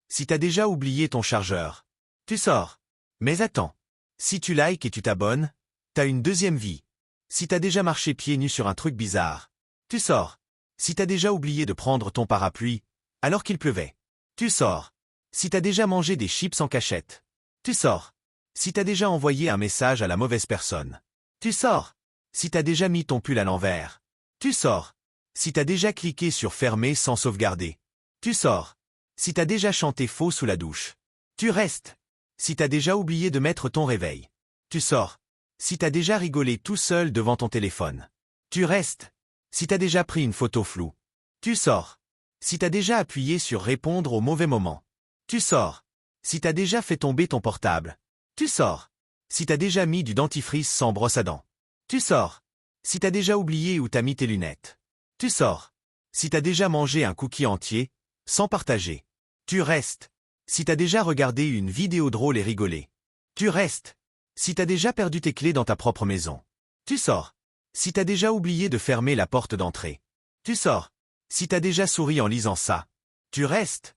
Si t'as déjà oublié ton chargeur, tu sors. Mais attends. Si tu likes et tu t'abonnes, t'as une deuxième vie. Si t'as déjà marché pieds nus sur un truc bizarre, tu sors. Si t'as déjà oublié de prendre ton parapluie, alors qu'il pleuvait, tu sors. Si t'as déjà mangé des chips en cachette, tu sors. Si t'as déjà envoyé un message à la mauvaise personne, tu sors. Si t'as déjà mis ton pull à l'envers, tu sors. Si t'as déjà cliqué sur fermer sans sauvegarder, tu sors. Si t'as déjà chanté faux sous la douche, tu restes. Si t'as déjà oublié de mettre ton réveil, tu sors. Si t'as déjà rigolé tout seul devant ton téléphone, tu restes. Si t'as déjà pris une photo floue, tu sors. Si t'as déjà appuyé sur répondre au mauvais moment, tu sors. Si t'as déjà fait tomber ton portable, tu sors. Si t'as déjà mis du dentifrice sans brosse à dents, tu sors. Si t'as déjà oublié où t'as mis tes lunettes, tu sors. Si t'as déjà mangé un cookie entier, sans partager, tu restes. Si t'as déjà regardé une vidéo drôle et rigolé, tu restes. Si t'as déjà perdu tes clés dans ta propre maison, tu sors. Si t'as déjà oublié de fermer la porte d'entrée, tu sors. Si t'as déjà souri en lisant ça, tu restes.